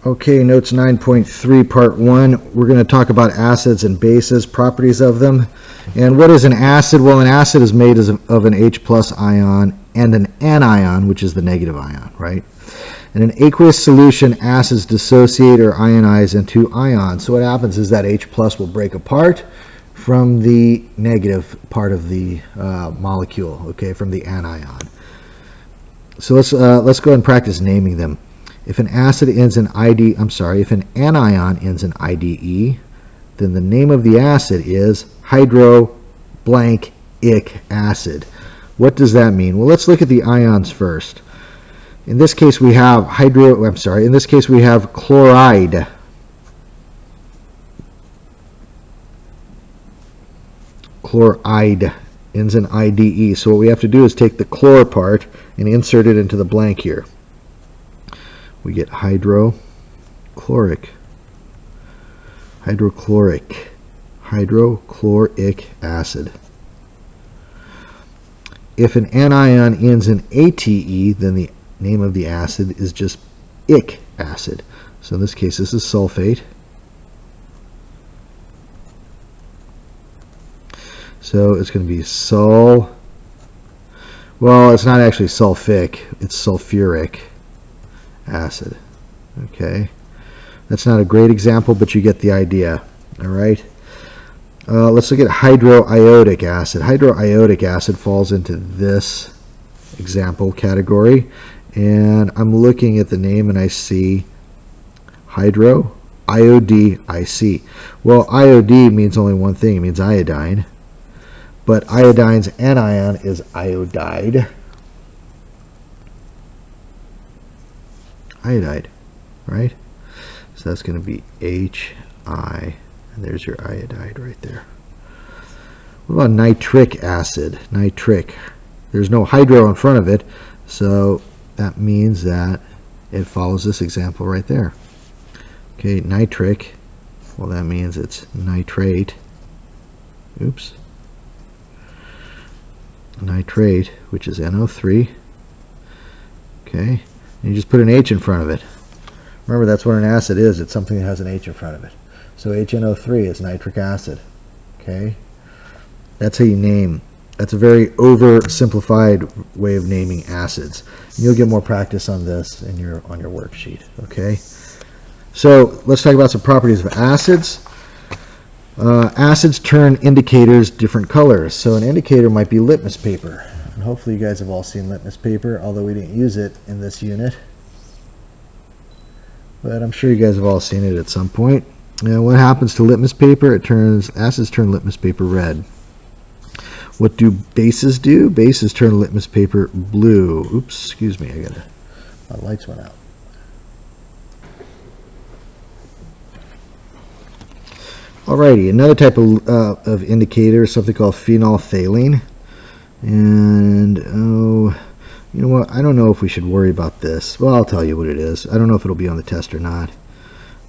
Okay, notes 9.3 part 1. We're going to talk about acids and bases, properties of them. And what is an acid? Well, an acid is made of an H plus ion and an anion, which is the negative ion, right? In an aqueous solution, acids dissociate or ionize into ions. So what happens is that H plus will break apart from the negative part of the molecule, okay, from the anion. So let's go ahead and practice naming them. If an acid ends in if an anion ends in IDE, then the name of the acid is hydro blank ic acid. What does that mean? Well, let's look at the ions first. In this case we have chloride. Chloride ends in IDE. So what we have to do is take the chlor part and insert it into the blank here. We get hydrochloric acid. If an anion ends in ATE, then the name of the acid is just ic acid. So in this case, this is sulfate. So it's going to be well, it's not actually sulfic, it's sulfuric acid. Okay, that's not a great example, but you get the idea. All right, let's look at hydroiodic acid. Hydroiodic acid falls into this example category, and I'm looking at the name and I see hydro IODIC. Well, IOD means only one thing, it means iodine, but iodine's anion is iodide, right? So that's going to be HI, and there's your iodide right there. What about nitric acid? Nitric. There's no hydro in front of it, so that means that it follows this example right there. Okay, nitric. Well, that means it's nitrate. Oops. Nitrate, which is NO3. Okay. And you just put an H in front of it. Remember, that's what an acid is. It's something that has an H in front of it. So HNO3 is nitric acid. Okay? That's how you name. That's a very oversimplified way of naming acids. And you'll get more practice on this on your worksheet. Okay? So let's talk about some properties of acids. Acids turn indicators different colors. So an indicator might be litmus paper. And hopefully you guys have all seen litmus paper, although we didn't use it in this unit. But I'm sure you guys have all seen it at some point. Now, what happens to litmus paper? Acids turn litmus paper red. What do bases do? Bases turn litmus paper blue. Oops, excuse me, my lights went out. Alrighty, another type of indicator is something called phenolphthalein. And, you know what, I don't know if we should worry about this. Well, I'll tell you what it is. I don't know if it'll be on the test or not.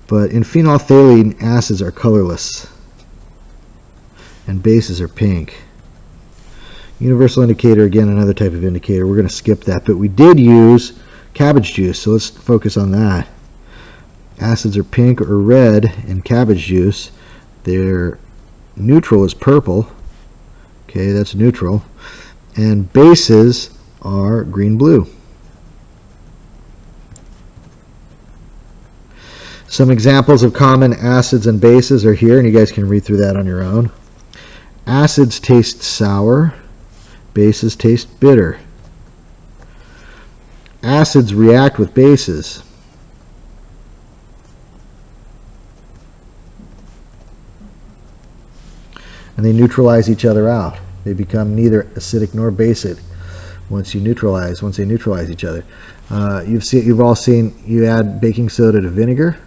But in phenolphthalein, acids are colorless, and bases are pink. Universal indicator, again, another type of indicator. We're going to skip that, but we did use cabbage juice, so let's focus on that. Acids are pink or red in cabbage juice. Their neutral is purple. Okay, that's neutral. And bases are green-blue. Some examples of common acids and bases are here, and you guys can read through that on your own. Acids taste sour. Bases taste bitter. Acids react with bases. And they neutralize each other out. They become neither acidic nor basic once they neutralize each other. You've all seen, you add baking soda to vinegar.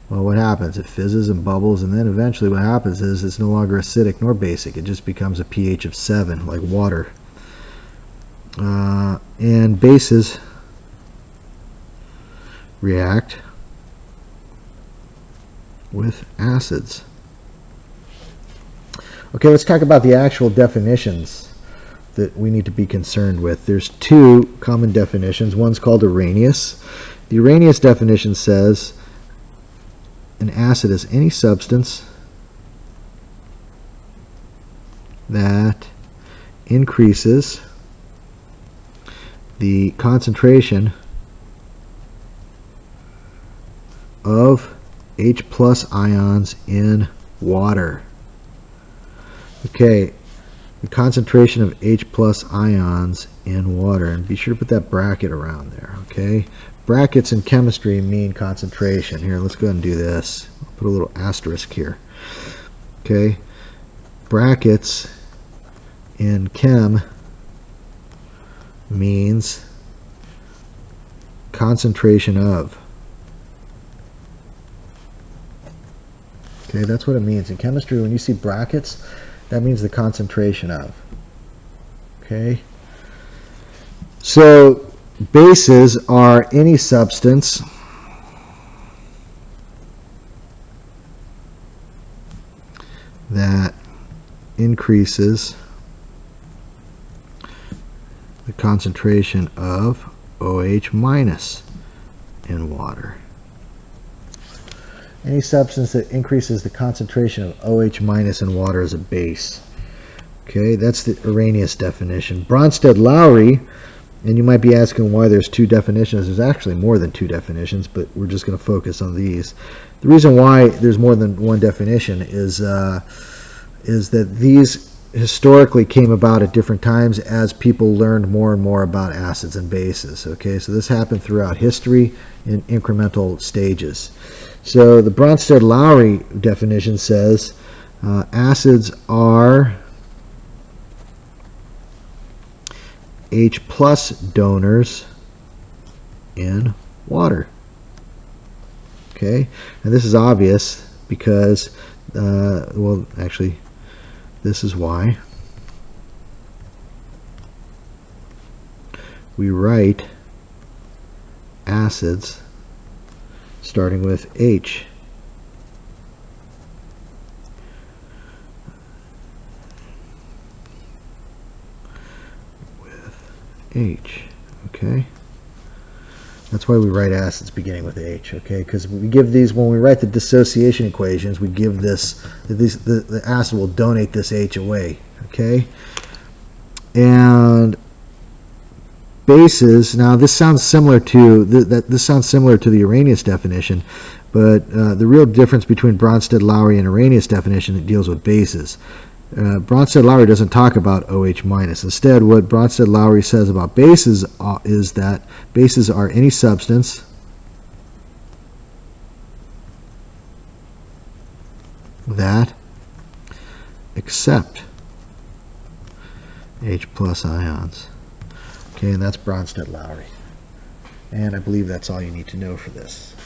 Well, what happens? It fizzes and bubbles, and then eventually what happens is it's no longer acidic nor basic. It just becomes a pH of 7, like water. And bases react with acids. Okay, let's talk about the actual definitions that we need to be concerned with. There's two common definitions. One's called Arrhenius. The Arrhenius definition says an acid is any substance that increases the concentration of H plus ions in water. Okay, the concentration of H plus ions in water, and be sure to put that bracket around there. Okay, brackets in chemistry mean concentration. Here, let's go ahead and do this. I'll put a little asterisk here. Okay, brackets in chem means concentration of. Okay, that's what it means in chemistry. When you see brackets, that means the concentration of. Okay, so bases are any substance that increases the concentration of OH minus in water. Any substance that increases the concentration of OH minus in water is a base. Okay, that's the Arrhenius definition. Bronsted-Lowry, and you might be asking why there's two definitions. There's actually more than two definitions, but we're just going to focus on these. The reason why there's more than one definition is that these historically came about at different times as people learned more and more about acids and bases. Okay, so this happened throughout history in incremental stages. So the Bronsted-Lowry definition says acids are H plus donors in water. Okay, and this is obvious because, well, actually, this is why we write acids starting with H. With H, okay? That's why we write acids beginning with H, okay? Because we give these, when we write the dissociation equations, we give this, the acid will donate this H away, okay? And bases, now this sounds similar to this sounds similar to the Arrhenius definition, but the real difference between Bronsted-Lowry and Arrhenius definition, it deals with bases. Bronsted-Lowry doesn't talk about OH minus. Instead, what Bronsted-Lowry says about bases is that bases are any substance that accept H plus ions. Okay, and that's Bronsted-Lowry. And I believe that's all you need to know for this.